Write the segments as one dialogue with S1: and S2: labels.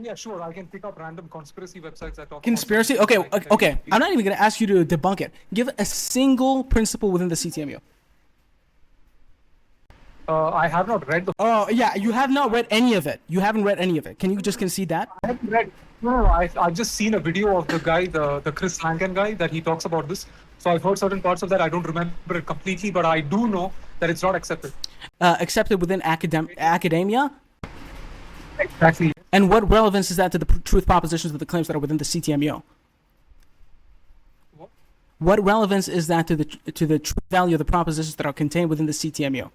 S1: Yeah, sure. I can pick up random conspiracy websites that talk about
S2: Conspiracy?
S1: something.
S2: Okay,
S1: I can
S2: okay.
S1: tell you.
S2: I'm not even going to ask you to debunk it. Give a single principle within the CTMU.
S1: I have not read the.
S2: Oh, yeah, you have not read any of it. You haven't read any of it. Can you just concede that?
S1: I haven't read. No, I've just seen a video of the guy, the Chris Hankin guy, that he talks about this. So I've heard certain parts of that. I don't remember it completely, but I do know that it's not accepted.
S2: Accepted within academia?
S1: Exactly.
S2: And what relevance is that to the truth propositions of the claims that are within the CTMU?
S1: What?
S2: What relevance is that to the true value of the propositions that are contained within the CTMU?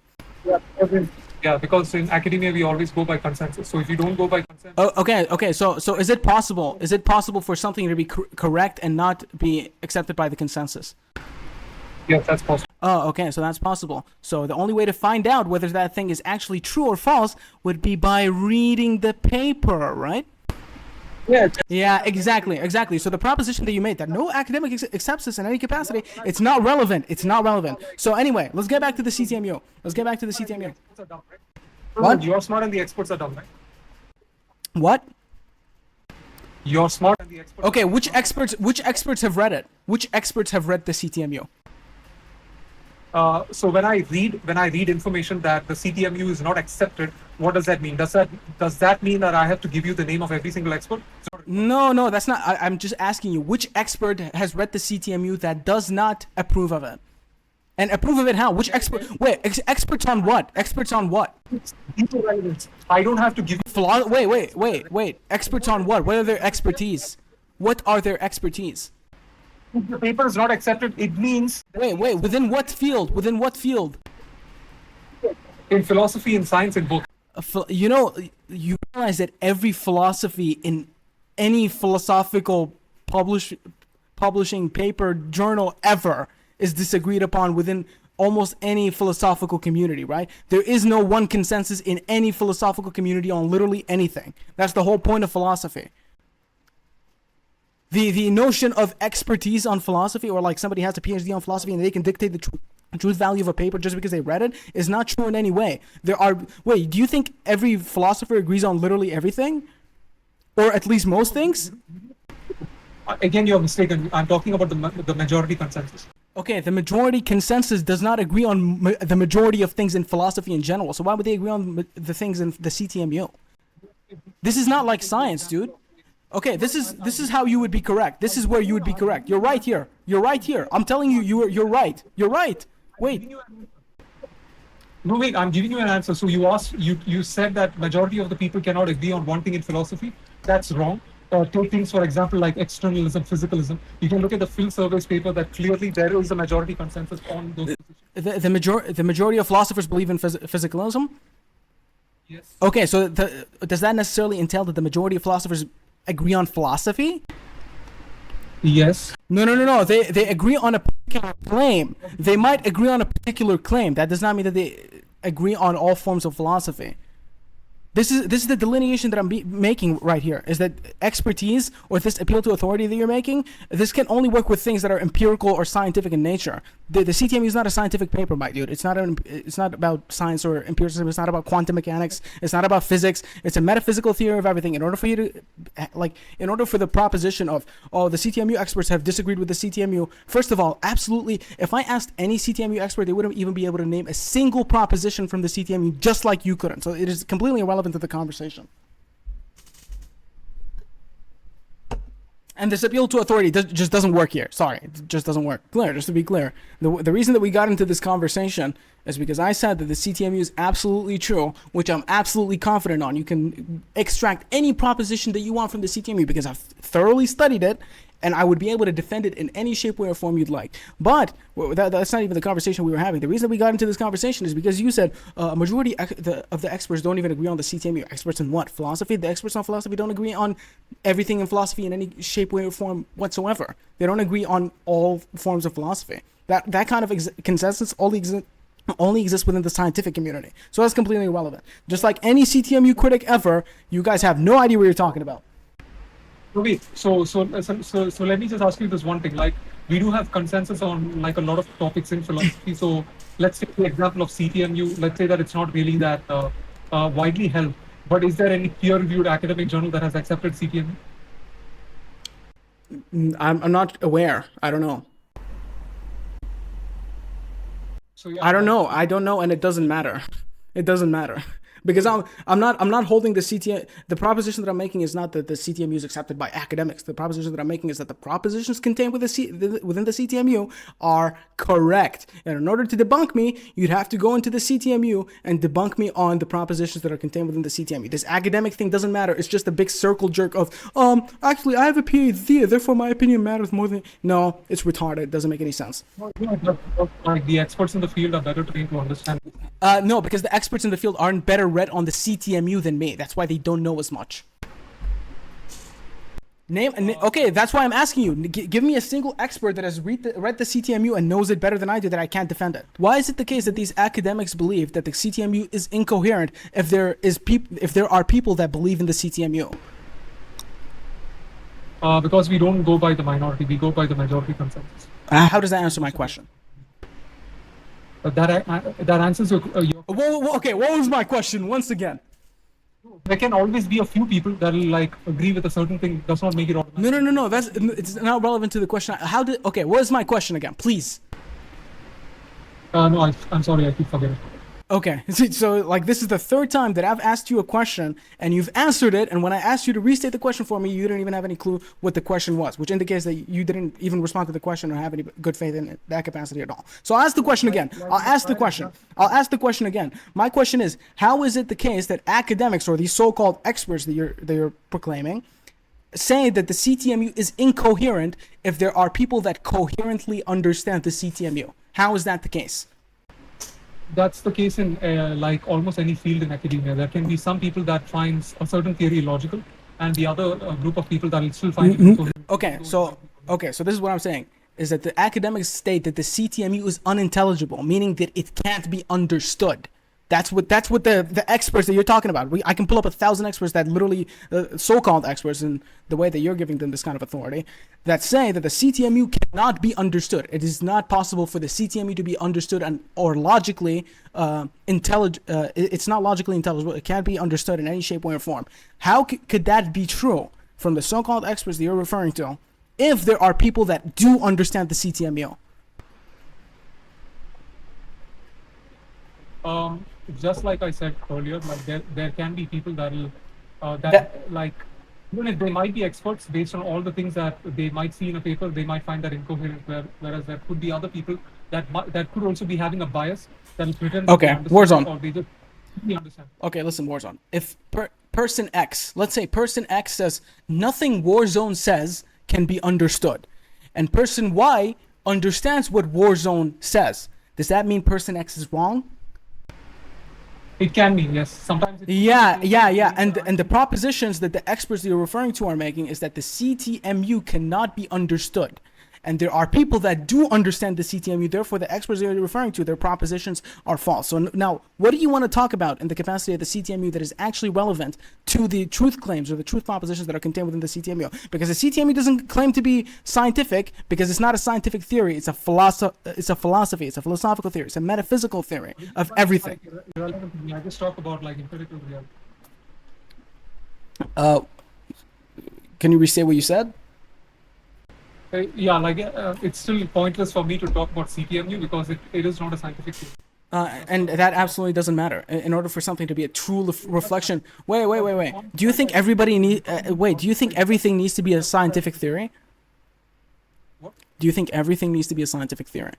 S1: Yeah, because in academia we always go by consensus. So if you don't go by consensus,
S2: Oh, okay. So is it possible? Is it possible for something to be correct and not be accepted by the consensus?
S1: yes, that's possible.
S2: Oh, okay. So that's possible. So the only way to find out whether that thing is actually true or false would be by reading the paper, right?
S1: Yeah.
S2: Yeah, exactly. So the proposition that you made that no academic accepts this in any capacity, it's not relevant. It's not relevant. So anyway, let's get back to the CTMU. What?
S1: You're smart and the experts are dumb, right?
S2: What?
S1: You're smart and the experts.
S2: Okay, which experts have read it? Which experts have read the CTMU?
S1: So when I read information that the CTMU is not accepted, what does that mean? Does that mean that I have to give you the name of every single expert?
S2: No, that's not. I'm just asking you, which expert has read the CTMU that does not approve of it? And approve of it how? Which expert? Wait, experts on what? Experts on what?
S1: I don't have to give you.
S2: Wait. Experts on what? What are their expertise? What are their expertise?
S1: If the paper is not accepted, it means.
S2: Wait. Within what field?
S1: In philosophy, in science, in both.
S2: You know, you realize that every philosophy in any philosophical publishing paper, journal ever is disagreed upon within almost any philosophical community, right? There is no one consensus in any philosophical community on literally anything. That's the whole point of philosophy. The notion of expertise on philosophy, or like somebody has a PhD on philosophy and they can dictate the truth value of a paper just because they read it, is not true in any way. Wait, do you think every philosopher agrees on literally everything? Or at least most things?
S1: Again, you're mistaken. I'm talking about the majority consensus.
S2: Okay, the majority consensus does not agree on the majority of things in philosophy in general. So why would they agree on the things in the CTMU? This is not like science, dude. Okay, this is how you would be correct. This is where you would be correct. You're right here. I'm telling you, you're right. Wait.
S1: No, wait. I'm giving you an answer. So you said that majority of the people cannot agree on one thing in philosophy. That's wrong. Take things, for example, like externalism, physicalism. You can look at the Phil Survey's paper that clearly there is a majority consensus on those positions.
S2: The majority of philosophers believe in physicalism?
S1: Yes.
S2: Okay, so does that necessarily entail that the majority of philosophers agree on philosophy?
S1: Yes.
S2: No. They agree on a particular claim. They might agree on a particular claim. That does not mean that they agree on all forms of philosophy. This is the delineation that I'm making right here, is that expertise, or this appeal to authority that you're making, this can only work with things that are empirical or scientific in nature. The CTMU is not a scientific paper, my dude. It's not about science or empiricism. It's not about quantum mechanics. It's not about physics. It's a metaphysical theory of everything. In order for the proposition of, the CTMU experts have disagreed with the CTMU, first of all, absolutely, if I asked any CTMU expert, they wouldn't even be able to name a single proposition from the CTMU, just like you couldn't. So it is completely irrelevant to the conversation. And this appeal to authority just doesn't work here. Sorry, it just doesn't work. Just to be clear, the reason that we got into this conversation is because I said that the CTMU is absolutely true, which I'm absolutely confident on. You can extract any proposition that you want from the CTMU because I've thoroughly studied it, and I would be able to defend it in any shape, way, or form you'd like. But that's not even the conversation we were having. The reason we got into this conversation is because you said a majority of the experts don't even agree on the CTMU. Experts in what? Philosophy? The experts on philosophy don't agree on everything in philosophy in any shape, way, or form whatsoever. They don't agree on all forms of philosophy. That kind of consensus only exists within the scientific community. So that's completely irrelevant. Just like any CTMU critic ever, you guys have no idea what you're talking about.
S1: Okay, so let me just ask you this one thing. Like, we do have consensus on like a lot of topics in philosophy. So let's take the example of CTMU. Let's say that it's not really that widely held. But is there any peer-reviewed academic journal that has accepted CTMU?
S2: I'm not aware. I don't know.
S1: So yeah,
S2: I don't know. I don't know, and it doesn't matter. It doesn't matter because I'm not holding the CTMU. The proposition that I'm making is not that the CTMU is accepted by academics. The proposition that I'm making is that the propositions contained within the CTMU are correct. And in order to debunk me, you'd have to go into the CTMU and debunk me on the propositions that are contained within the CTMU. This academic thing doesn't matter. It's just a big circle jerk of actually I have a PhD, therefore my opinion matters more than. No, it's retarded. It doesn't make any sense.
S1: like the experts in the field are better trained to understand.
S2: No, because the experts in the field aren't better read on the CTMU than me. That's why they don't know as much. Okay, that's why I'm asking you. Give me a single expert that has read the CTMU and knows it better than I do that I can't defend it. Why is it the case that these academics believe that the CTMU is incoherent if there are people that believe in the CTMU?
S1: Because we don't go by the minority, we go by the majority consensus.
S2: How does that answer my question?
S1: That answers your
S2: Whoa, okay, what was my question once again?
S1: There can always be a few people that will like agree with a certain thing. Does not make it automatic.
S2: No. It's not relevant to the question. Okay, what is my question again, please?
S1: No, I'm sorry, I keep forgetting.
S2: Okay, so like this is the third time that I've asked you a question and you've answered it, and when I asked you to restate the question for me, you didn't even have any clue what the question was, which indicates that you didn't even respond to the question or have any good faith in that capacity at all. So I'll ask the question again. I'll ask the question again. My question is, how is it the case that academics or these so-called experts that you're proclaiming say that the CTMU is incoherent if there are people that coherently understand the CTMU? How is that the case?
S1: That's the case in like almost any field in academia. There can be some people that finds a certain theory logical, and the other group of people that will still find it incoherent.
S2: Okay, so this is what I'm saying, is that the academics state that the CTMU is unintelligible, meaning that it can't be understood. That's what the experts that you're talking about. I can pull up 1,000 experts that literally, so-called experts in the way that you're giving them this kind of authority, that say that the CTMU cannot be understood. It is not possible for the CTMU to be understood or logically intelligible. It's not logically intelligible. It can't be understood in any shape, way, or form. How could that be true from the so-called experts that you're referring to if there are people that do understand the CTMU?
S1: Just like I said earlier, like there can be people that will like, even if they might be experts based on all the things that they might see in a paper, they might find that incoherent. Whereas there could be other people that could also be having a bias that will pretend.
S2: Okay, Warzone.
S1: Or they just really understand.
S2: Okay, listen, Warzone. If person X, let's say person X says nothing Warzone says can be understood, and person Y understands what Warzone says, does that mean person X is wrong?
S1: It can be, yes. Sometimes.
S2: Yeah. And the propositions that the experts that you're referring to are making is that the CTMU cannot be understood. And there are people that do understand the CTMU, therefore the experts that you're referring to, their propositions are false. So now, what do you want to talk about in the capacity of the CTMU that is actually relevant to the truth claims or the truth propositions that are contained within the CTMU? Because the CTMU doesn't claim to be scientific because it's not a scientific theory. It's a philosophy. It's a philosophical theory. It's a metaphysical theory of everything.
S1: I just talk about like empirical reality.
S2: Can you restate what you said?
S1: Yeah, like it's still pointless for me to talk about CTMU because it is not a scientific theory.
S2: And that absolutely doesn't matter. In order for something to be a true reflection, wait. Do you think everybody do you think everything needs to be a scientific theory?
S1: What?
S2: Do you think everything needs to be a scientific theory?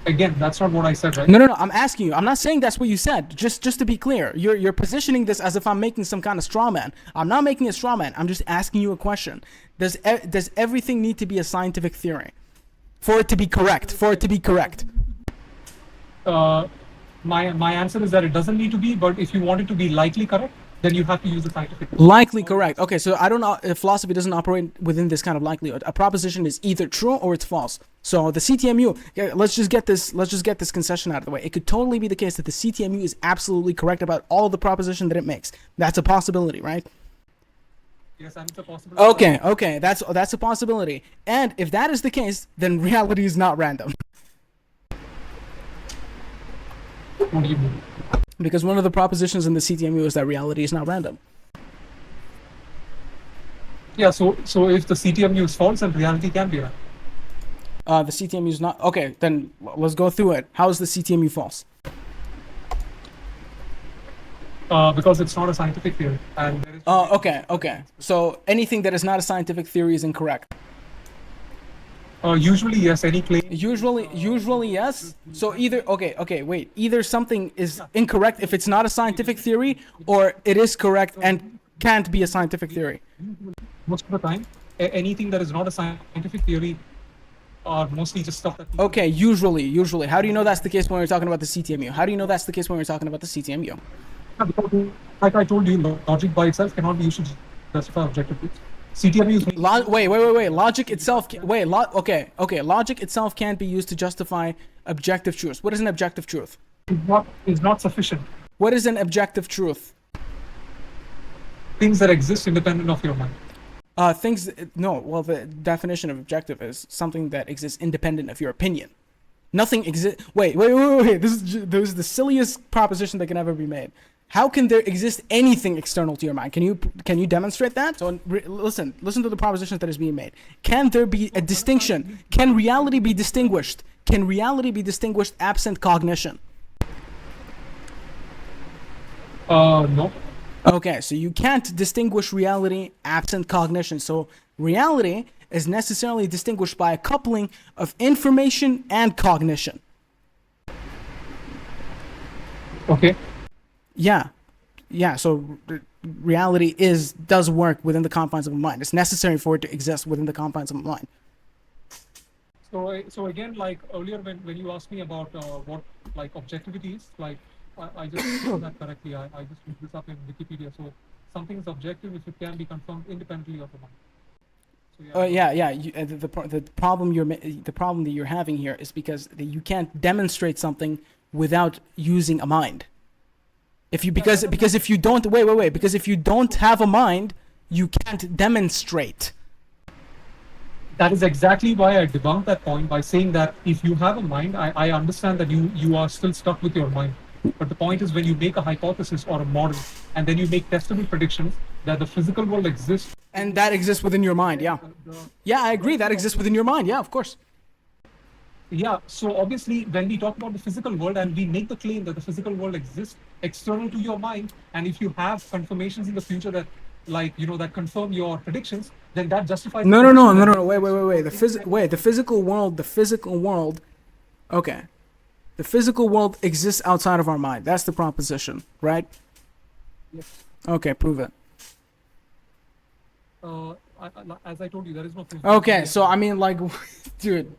S1: Again, that's not what I said, right?
S2: No. I'm asking you. I'm not saying that's what you said. Just to be clear, you're positioning this as if I'm making some kind of straw man. I'm not making a straw man. I'm just asking you a question. Does everything need to be a scientific theory for it to be correct?
S1: My answer is that it doesn't need to be, but if you want it to be likely correct, then you have to use the scientific.
S2: Likely correct. Okay, so I don't know if philosophy doesn't operate within this kind of likelihood. A proposition is either true or it's false. So the CTMU, let's just get this concession out of the way. It could totally be the case that the CTMU is absolutely correct about all the proposition that it makes. That's a possibility, right?
S1: Yes, and it's a possibility.
S2: Okay, that's a possibility. And if that is the case, then reality is not random.
S1: What do you mean?
S2: Because one of the propositions in the CTMU is that reality is not random.
S1: Yeah, so if the CTMU is false, then reality can be random.
S2: The CTMU is not. Okay, then let's go through it. How is the CTMU false?
S1: Because it's not a scientific theory, and there is
S2: Okay. So anything that is not a scientific theory is incorrect.
S1: usually yes, any claim.
S2: Usually yes. So wait. Either something is incorrect if it's not a scientific theory, or it is correct and can't be a scientific theory.
S1: Most of the time, anything that is not a scientific theory are mostly just stuff that.
S2: Okay, usually. How do you know that's the case when we're talking about the CTMU? How do you know that's the case when we're talking about the CTMU?
S1: Because, like I told you, logic by itself cannot be used to justify objective truth. CTMU is.
S2: Wait. Logic itself. Logic itself can't be used to justify objective truths. What is an objective truth?
S1: Is not sufficient.
S2: What is an objective truth?
S1: Things that exist independent of your mind.
S2: Well, the definition of objective is something that exists independent of your opinion. Nothing exists. Wait. This is the silliest proposition that can ever be made. How can there exist anything external to your mind? Can you demonstrate that? So listen to the proposition that is being made. Can there be a distinction? Can reality be distinguished? Can reality be distinguished absent cognition?
S1: No.
S2: Okay, so you can't distinguish reality absent cognition. So reality is necessarily distinguished by a coupling of information and cognition.
S1: Okay.
S2: Yeah. So reality does work within the confines of a mind. It's necessary for it to exist within the confines of a mind.
S1: So again, like earlier when you asked me about what like objectivity is, like I just said that correctly. I just looked this up in Wikipedia. So something is objective if it can be confirmed independently of the mind. So,
S2: The problem that you're having here is because you can't demonstrate something without using a mind. If you don't have a mind, you can't demonstrate.
S1: That is exactly why I debunked that point by saying that if you have a mind, I understand that you are still stuck with your mind. But the point is when you make a hypothesis or a model and then you make testable predictions that the physical world exists.
S2: And that exists within your mind, yeah. Yeah, I agree. That exists within your mind, yeah, of course.
S1: Yeah, so obviously when we talk about the physical world and we make the claim that the physical world exists external to your mind, and if you have confirmations in the future that that confirm your predictions, then that justifies.
S2: No. Wait. The physical world. Okay. The physical world exists outside of our mind. That's the proposition, right?
S1: Yes.
S2: Okay, prove it.
S1: As I told you, there is no.
S2: Okay, so I mean, like, dude,